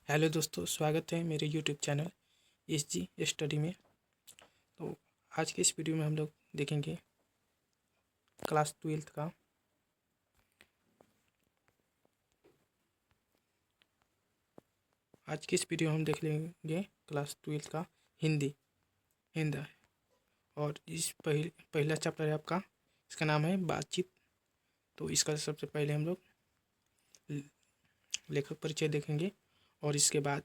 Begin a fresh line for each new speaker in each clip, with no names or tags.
Hello दोस्तों, स्वागत है मेरे यूट्यूब चैनल SG स्टडी में। तो आज के इस वीडियो में हम लोग देखेंगे क्लास 12th का आज की इस वीडियो में हम देख लेंगे क्लास 12th का हिंदी। और इस पहला चैप्टर है आपका, इसका नाम है बातचीत। तो इसका सबसे पहले हम लोग लेखक परिचय देखेंगे और इसके बाद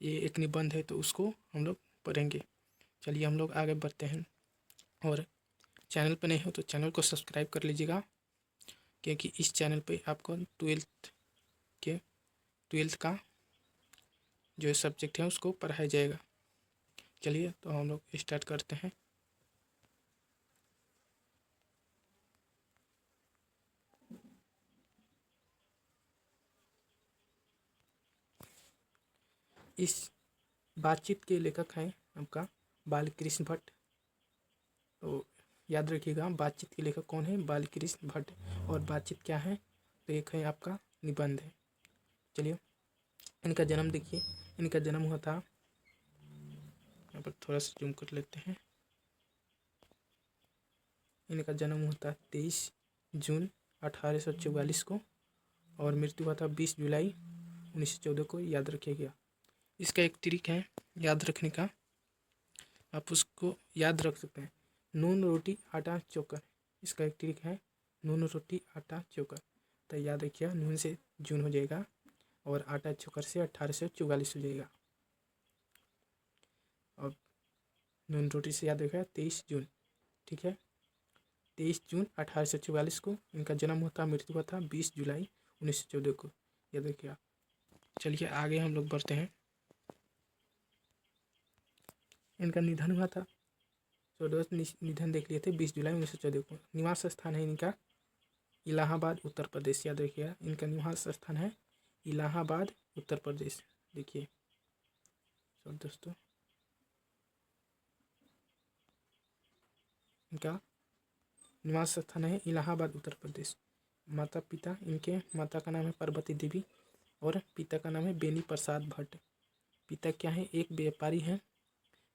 ये एक निबंध है तो उसको हम लोग पढ़ेंगे। चलिए हम लोग आगे बढ़ते हैं। और चैनल पर नहीं हो तो चैनल को सब्सक्राइब कर लीजिएगा, क्योंकि इस चैनल पे आपको ट्वेल्थ का जो सब्जेक्ट है उसको पढ़ाया जाएगा। चलिए तो हम लोग स्टार्ट करते हैं। इस बातचीत के लेखक हैं आपका बालकृष्ण भट्ट। तो याद रखिएगा, बातचीत के लेखक कौन है? बालकृष्ण भट्ट। और बातचीत क्या है? तो एक है आपका निबंध है। चलिए इनका जन्म देखिए। इनका जन्म हुआ था, यहाँ पर थोड़ा सा जूम कर लेते हैं। इनका जन्म हुआ था 23 जून 1844 को और मृत्यु हुआ था 20 जुलाई 1914 को। याद रखिएगा। इसका एक ट्रिक है याद रखने का, आप उसको याद रख सकते हैं। नून रोटी आटा चोकर, इसका एक ट्रिक है। नून रोटी आटा चोकर, तो याद रखिए, नून से जून हो जाएगा और आटा चोकर से 1844 हो जाएगा। और नून रोटी से याद रखिएगा 23 जून, ठीक है। 23 जून 1844 को इनका जन्म हुआ था, मृत्यु हुआ था 20 जुलाई 1914 को। याद रखिएगा। चलिए आगे हम लोग बढ़ते हैं। इनका निधन हुआ था, निधन देख लिए थे 20 जुलाई 1914 को। निवास स्थान है इनका इलाहाबाद उत्तर प्रदेश। याद रखिएगा, इनका निवास स्थान है इलाहाबाद उत्तर प्रदेश। देखिए दोस्तों, इनका निवास स्थान है इलाहाबाद उत्तर प्रदेश। माता पिता, इनके माता का नाम है पार्वती देवी और पिता का नाम है बेनी प्रसाद भट्ट। पिता क्या है? एक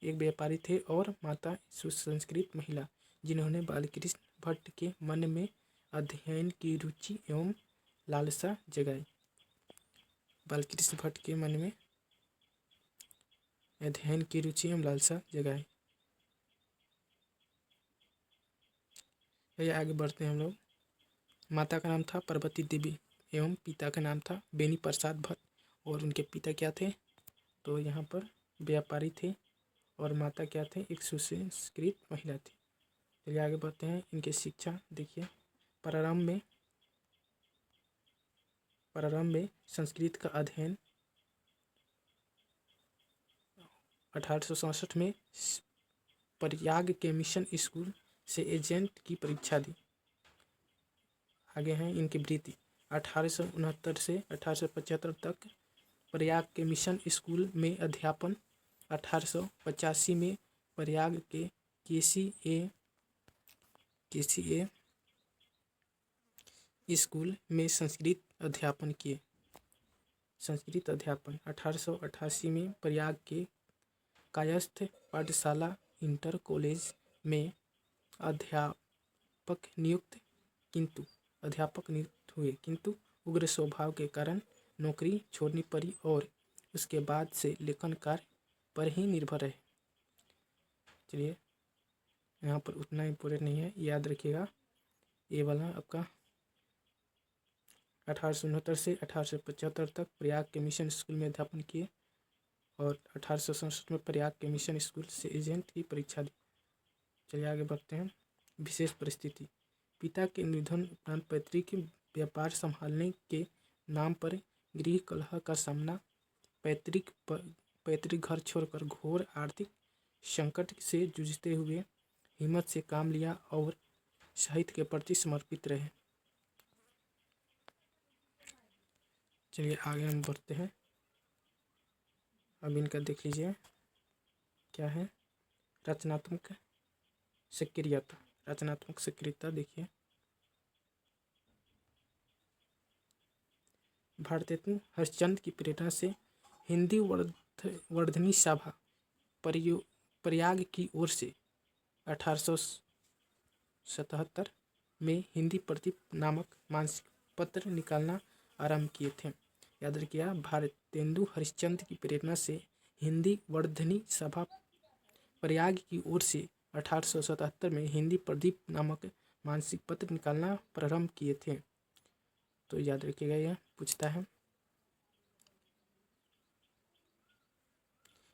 व्यापारी थे और माता सुसंस्कृत महिला, जिन्होंने बालकृष्ण भट्ट के मन में अध्ययन की रुचि एवं लालसा जगाई। बालकृष्ण भट्ट के मन में अध्ययन की रुचि एवं लालसा जगाई। आगे बढ़ते हैं हम लोग। माता का नाम था पार्वती देवी एवं पिता का नाम था बेनी प्रसाद भट्ट। और उनके पिता क्या थे? तो यहाँ पर व्यापारी थे और माता क्या थे? एक सुसंस्कृत महिला थी। चलिए आगे बढ़ते हैं। इनकी शिक्षा देखिए। प्रारंभ में संस्कृत का अध्ययन 1867 में प्रयाग के मिशन स्कूल से एजेंट की परीक्षा दी। आगे हैं इनकी वृत्ति। 1869 से 1875 तक प्रयाग के मिशन स्कूल में अध्यापन। 1885 में प्रयाग के KCA स्कूल में संस्कृत अध्यापन किए। 1888 में प्रयाग के कायस्थ पाठशाला इंटर कॉलेज में अध्यापक नियुक्त हुए, किंतु उग्र स्वभाव के कारण नौकरी छोड़नी पड़ी और उसके बाद से लेखन कार्य पर ही निर्भर रहे। चलिए यहाँ पर उतना इम्पोर्टेंट नहीं है, याद रखिएगा। ये वाला आपका 1869 से 1875 तक प्रयाग के मिशन स्कूल में अध्यापन किए और 1867 में प्रयाग के मिशन स्कूल से एजेंट की परीक्षा दी। चलिए आगे बढ़ते हैं। विशेष परिस्थिति। पिता के निधन उपरांत पैतृक व्यापार संभालने के नाम पर गृह कलह का सामना, पैतृक घर छोड़कर घोर आर्थिक संकट से जूझते हुए हिम्मत से काम लिया और साहित्य के प्रति समर्पित रहे। चलिए आगे हम बढ़ते हैं। अब इनका देख लीजिए क्या है। रचनात्मक सक्रियता देखिए। भारतेतु हरिश्चंद्र की प्रेरणा से हिंदी वर्धनी सभा प्रयाग की ओर से 1877 में हिंदी प्रदीप नामक मासिक पत्र निकालना आरंभ किए थे। याद रखिए, भारतेंदु हरिश्चंद्र की प्रेरणा से हिंदी वर्धनी सभा प्रयाग की ओर से 1877 में हिंदी प्रदीप नामक मासिक पत्र निकालना प्रारंभ किए थे। तो याद रखिएगा, यह पूछता है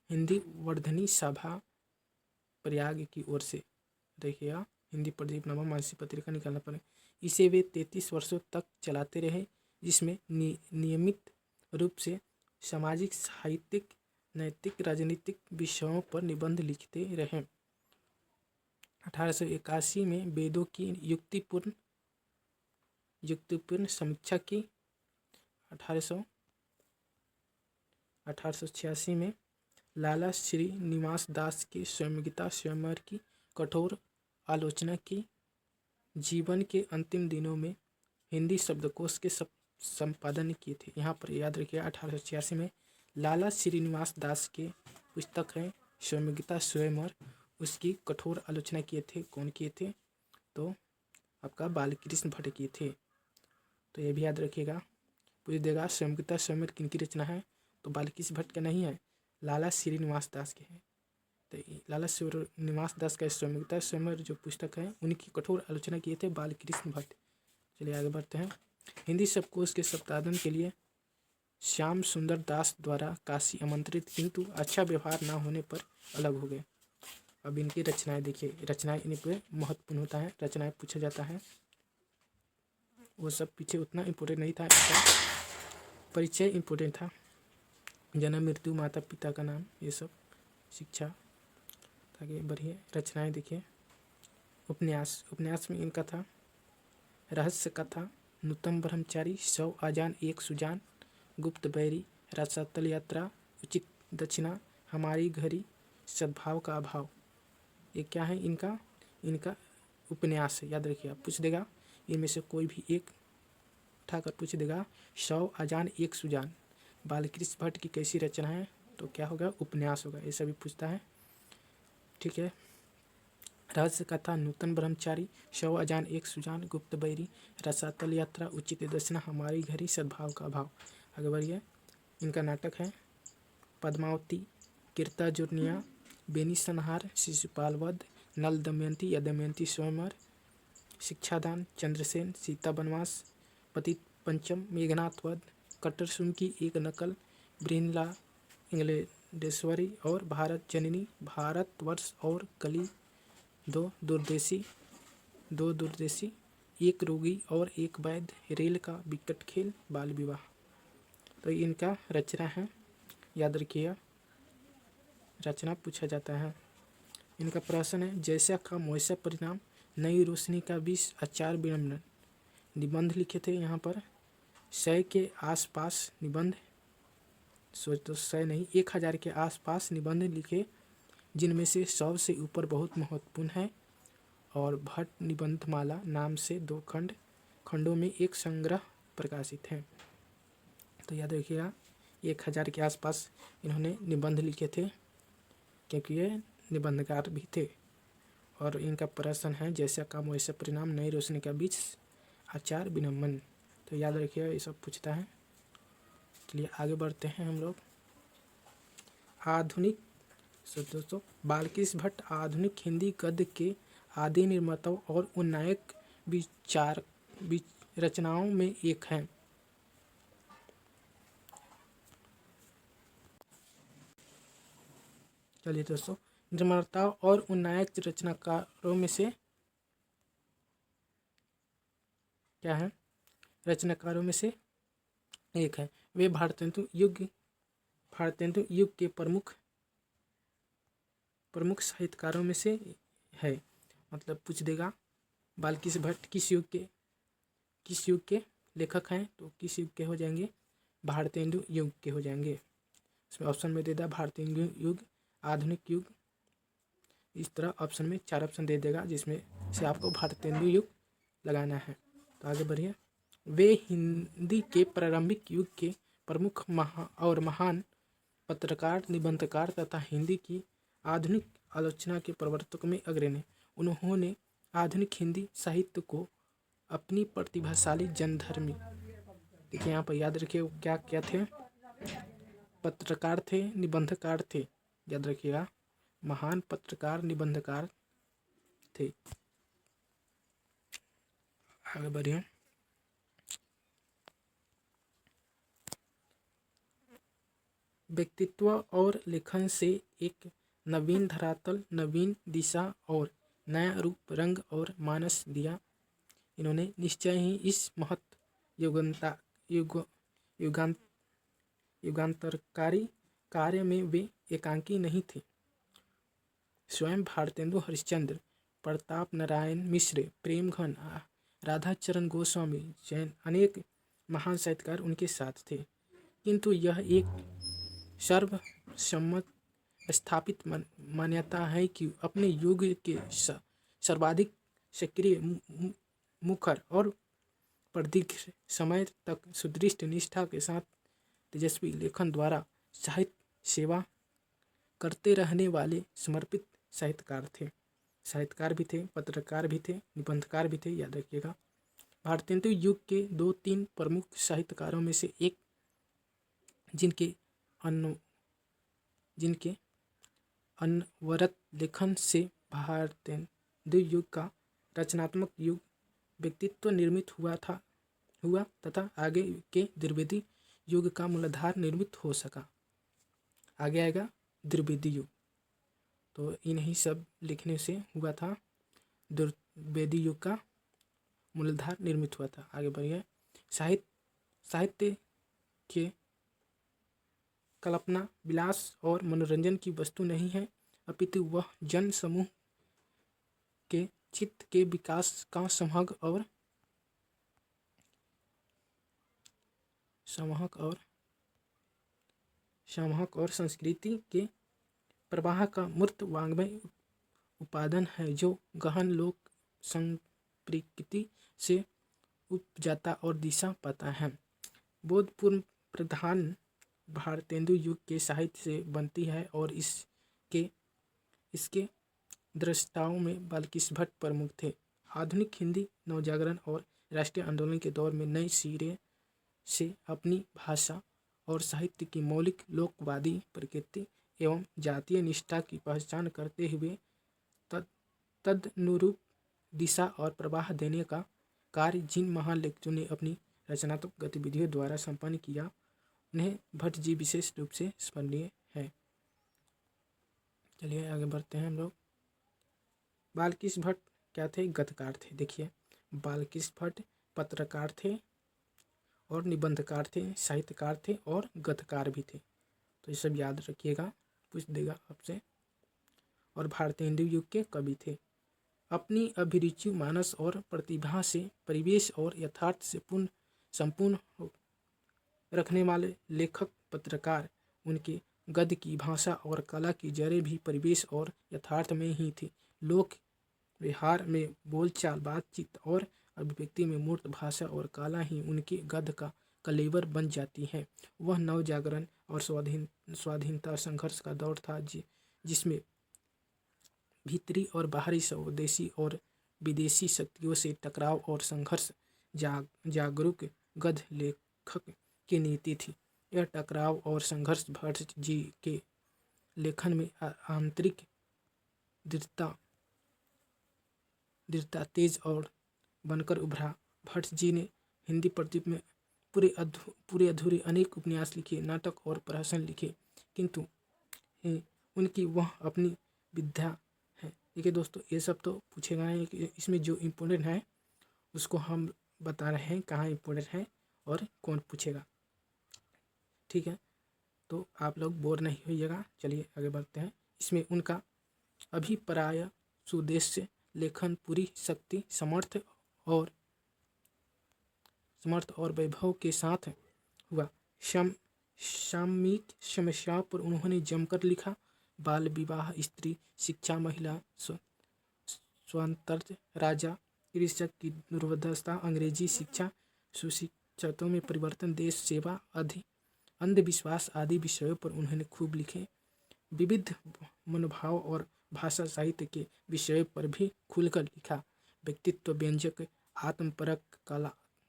हिंदी वर्धनी सभा प्रयाग की ओर से, देखिएगा, हिंदी प्रदीप नामक मासिक पत्रिका निकालना पड़े। इसे वे 33 वर्षों तक चलाते रहे, जिसमें नियमित रूप से सामाजिक, साहित्यिक, नैतिक, राजनीतिक विषयों पर निबंध लिखते रहे। 1881 में वेदों की युक्तिपूर्ण समीक्षा की। 1886 में लाला श्रीनिवास दास के स्वयंगीता स्वयंवर की कठोर आलोचना की। जीवन के अंतिम दिनों में हिंदी शब्दकोश के संपादन किए थे। यहाँ पर याद रखिए, 1886 में लाला श्रीनिवास दास के पुस्तक है स्वयंगीता स्वयंवर, उसकी कठोर आलोचना किए थे। कौन किए थे? तो आपका बालकृष्ण भट्ट किए थे। तो ये भी याद रखिएगा, पूछ देगा स्वयंगीता स्वयंवर किनकी रचना है, तो बालकृष्ण भट्ट का नहीं है, लाला श्रीनिवास दास के हैं। तो लाला श्रीनिवास दास का स्वयंगीता स्वयंवर जो पुस्तक है, उनकी कठोर आलोचना किए थे बालकृष्ण भट्ट। चलिए आगे बढ़ते हैं। हिंदी शब्दकोश के संपादन के लिए श्याम सुंदर दास द्वारा काशी आमंत्रित, किंतु अच्छा व्यवहार न होने पर अलग हो गए। अब इनकी रचनाएं देखिए, रचनाएं इन पर महत्वपूर्ण होता है, रचनाएं पूछा जाता है। वो सब पीछे उतना इम्पोर्टेंट नहीं था, इनका परिचय इम्पोर्टेंट था, जन्म मृत्यु माता पिता का नाम, ये सब शिक्षा। ताकि बढ़िया रचनाएं देखिए। उपन्यास में इनका था रहस्य कथा, नूतन ब्रह्मचारी, 100 आजान एक सुजान, गुप्त बैरी, रसातल यात्रा, उचित दक्षिणा, हमारी घड़ी, सद्भाव का अभाव। ये क्या है? इनका उपन्यास है। याद रखिए, आप पूछ देगा इनमें से कोई भी एक उठाकर पूछ देगा। 100 आजान एक सुजान बालकृष्ण भट्ट की कैसी रचना है? तो क्या होगा? उपन्यास होगा। ये सभी पूछता है, ठीक है। रहस्य कथा, नूतन ब्रह्मचारी, 100 अजान एक सुजान, गुप्त बैरी, रसातल यात्रा, उचित दक्षिणा, हमारी घड़ी, सद्भाव का अभाव। आगे बढ़िए। इनका नाटक है पद्मावती, कीर्ता जुर्निया, बेनी संहार, शिशुपाल वध, नल दमयंती या दमयंती स्वयंवर, शिक्षादान, चंद्रसेन, सीता बनवास, पतित पंचम, मेघनाथ वध, कट्टर सुन की एक नकल, ब्रिनला इंग्लैंडेश्वरी और भारत जननी, भारतवर्ष और कली, दो दूरदेशी, एक रोगी और एक वैद्य, रेल का विकट खेल, बाल विवाह। तो इनका रचना है, याद रखिए, रचना पूछा जाता है। इनका प्रश्न है जैसा काम वैसा परिणाम, नई रोशनी का विष, आचार विडम्बन। निबंध लिखे थे यहाँ पर 100 के आसपास निबंध, सोच तो 100 नहीं 1000 के आसपास निबंध लिखे, जिनमें से 100 से ऊपर बहुत महत्वपूर्ण है। और भट्ट निबंधमाला नाम से 2 खंडों में एक संग्रह प्रकाशित है। तो याद रखिएगा, 1000 के आसपास इन्होंने निबंध लिखे थे, क्योंकि ये निबंधकार भी थे। और इनका प्रश्न है जैसा काम वैसा परिणाम, नई रोशनी का बीच, आचार विडम्बन। तो याद रखिएगा, ये सब पूछता है। चलिए आगे बढ़ते हैं हम लोग। आधुनिक दोस्तों, बालकृष्ण भट्ट आधुनिक हिंदी गद्य के आदि निर्माताओं और उन्नायक रचनाओं में एक हैं। चलिए दोस्तों, निर्माताओं और उन्नायक रचनाकारों में से क्या है? रचनाकारों में से एक है। वे भारतेंदु युग के प्रमुख साहित्यकारों में से है। मतलब पूछ देगा बालकृष्ण भट्ट किस युग के लेखक हैं, तो किस युग के हो जाएंगे? भारतेंदु युग के हो जाएंगे। इसमें ऑप्शन में दे देगा भारतेंदु युग, आधुनिक युग, इस तरह ऑप्शन में 4 ऑप्शन दे देगा, जिसमें से आपको भारतेंदु युग लगाना है। तो आगे बढ़िए। वे हिंदी के प्रारंभिक युग के प्रमुख और महान पत्रकार, निबंधकार तथा हिंदी की आधुनिक आलोचना के प्रवर्तक में अग्रणी। उन्होंने आधुनिक हिंदी साहित्य को अपनी प्रतिभाशाली जनधर्मी, देखिए यहाँ पर याद रखिए क्या क्या थे, पत्रकार थे, निबंधकार थे, याद रखिएगा, महान पत्रकार निबंधकार थे। आगे बढ़िए। व्यक्तित्व और लेखन से एक नवीन धरातल, नवीन दिशा और नया रूप, रंग और मानस दिया। इन्होंने निश्चय ही इस महत युगांतरकारी कार्य में वे एकांकी नहीं थे। स्वयं भारतेंदु हरिश्चंद्र, प्रताप नारायण मिश्र, प्रेमघन, राधाचरण गोस्वामी जैन अनेक महान साहित्यकार उनके साथ थे, किंतु यह एक सर्वसम्मत स्थापित मान्यता है कि अपने युग के सर्वाधिक सक्रिय, मुखर और प्रदीर्घ समय तक सुदृढ़ निष्ठा के साथ तेजस्वी लेखन द्वारा साहित्य सेवा करते रहने वाले समर्पित साहित्यकार थे। साहित्यकार भी थे, पत्रकार भी थे, निबंधकार भी थे, याद रखिएगा। भारतेंदु युग के 2-3 प्रमुख साहित्यकारों में से एक, जिनके अनवरत लेखन से भारतेंदु युग का रचनात्मक युग व्यक्तित्व निर्मित हुआ तथा आगे के द्विवेदी युग का मूलाधार निर्मित हो सका। आगे आएगा द्विवेदी युग, तो इन्हीं सब लिखने से हुआ था, द्विवेदी युग का मूलाधार निर्मित हुआ था। आगे बढ़िए। साहित्य के कल्पना, विलास और मनोरंजन की वस्तु नहीं है, अपितु वह जन समूह के चित्त के विकास का संवाहक और संस्कृति के प्रवाह का मूर्त वाङ्मय उपादान है, जो गहन लोक संप्रकृति से उपजाता और दिशा पाता है। बोधपूर्ण प्रधान भारतेंदु युग के साहित्य से बनती है और इसके दृष्टाओं में बालकृष्ण भट्ट प्रमुख थे। आधुनिक हिंदी नवजागरण और राष्ट्रीय आंदोलन के दौर में नए सिरे से अपनी भाषा और साहित्य की मौलिक लोकवादी प्रकृति एवं जातीय निष्ठा की पहचान करते हुए तदनुरूप दिशा और प्रवाह देने का कार्य जिन महान लेखकों ने अपनी रचनात्मक गतिविधियों द्वारा संपन्न किया, उन्हें भट्ट जी विशेष रूप से स्मरणीय है। चलिए आगे बढ़ते हैं हम लोग। बालकृष्ण भट्ट क्या थे? गद्यकार थे। देखिए, बालकृष्ण भट्ट पत्रकार थे और निबंधकार थे, साहित्यकार थे और गद्यकार भी थे। तो ये सब याद रखिएगा, पूछ देगा आपसे। और भारतेंदु युग के कवि थे। अपनी अभिरुचि, मानस और प्रतिभा से परिवेश और यथार्थ से संपूर्ण रखने वाले लेखक पत्रकार, उनके गद्य की भाषा और कला की जड़ें भी परिवेश और यथार्थ में ही थी। लोक व्यवहार में बोलचाल, बातचीत और अभिव्यक्ति में मूर्त भाषा और कला ही उनके गद्य का कलेवर बन जाती है। वह नव जागरण और स्वाधीनता संघर्ष का दौर था, जिसमें भीतरी और बाहरी स्वदेशी और विदेशी शक्तियों से टकराव और संघर्ष जागरूक गद्य लेखक की नीति थी। यह टकराव और संघर्ष भट्ट जी के लेखन में आंतरिक दृढ़ता तेज और बनकर उभरा। भट्ट जी ने हिंदी प्रदीप में पूरे अधूरे अनेक उपन्यास लिखे, नाटक और प्रहसन लिखे, किंतु उनकी वह अपनी विद्या है। देखिए दोस्तों, ये सब तो पूछेगा है कि इसमें जो इम्पोर्टेंट है उसको हम बता रहे हैं, कहाँ इम्पोर्टेंट है और कौन पूछेगा। ठीक है, तो आप लोग बोर नहीं होइएगा। चलिए आगे बढ़ते हैं। इसमें उनका अभिप्राय सुउद्देश्य लेखन पूरी शक्ति, समर्थ और वैभव के साथ हुआ। सामयिक समस्याओं पर उन्होंने जमकर लिखा। बाल विवाह, स्त्री शिक्षा, महिला स्वातंत्र्य, राजा कृषक की दुर्दशा, अंग्रेजी शिक्षा, सुशिक्षितों में परिवर्तन, देश सेवा, अंधविश्वास आदि विषयों पर उन्होंने खूब लिखे। विविध मनोभाव और भाषा साहित्य के विषयों पर भी खुलकर लिखा। व्यक्तित्व व्यंजक, आत्मपरक,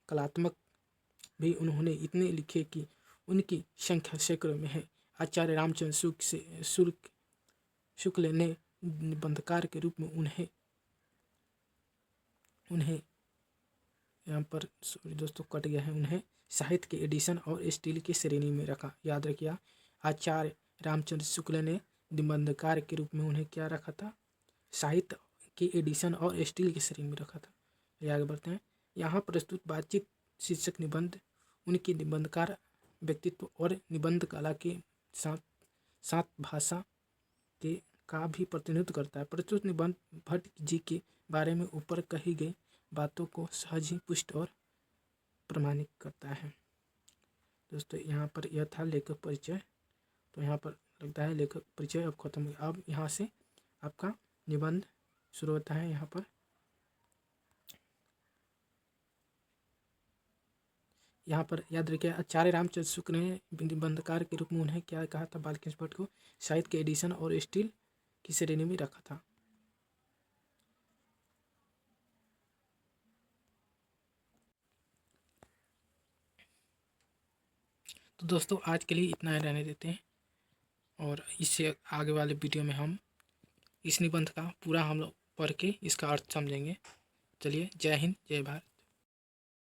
कलात्मक भी उन्होंने इतने लिखे कि उनकी संख्या सैकड़ों में है। आचार्य रामचंद्र शुक्ल ने निबंधकार के रूप में उन्हें यहाँ पर दोस्तों कट गया है, उन्हें साहित्य के एडिशन और स्टील की श्रेणी में रखा। याद रखिए, आचार्य रामचंद्र शुक्ल ने निबंधकार के रूप में उन्हें क्या रखा था? साहित्य के एडिशन और स्टील की श्रेणी में रखा था। आगे बढ़ते हैं। यहाँ प्रस्तुत बातचीत शीर्षक निबंध उनके निबंधकार व्यक्तित्व और निबंध कला के साथ साथ भाषा के का भी प्रतिनिधित्व करता है। प्रस्तुत निबंध भट्ट जी के बारे में ऊपर कही गई बातों को सहज ही पुष्ट और प्रमाणित करता है। दोस्तों यहाँ पर यह था लेखक परिचय। तो यहाँ पर लगता है लेखक परिचय अब खत्म हो गया। अब यहाँ से आपका निबंध शुरू होता है। यहाँ पर याद रखिए, आचार्य रामचंद्र शुक्ल ने निबंधकार के रूप में उन्हें क्या कहा था? बालकृष्ण भट्ट को साहित्य के एडिशन और स्टील की श्रेणी में रखा था। तो दोस्तों आज के लिए इतना ही रहने देते हैं, और इससे आगे वाले वीडियो में हम इस निबंध का पूरा हम लोग पढ़ के इसका अर्थ समझेंगे। चलिए, जय हिंद, जय भारत।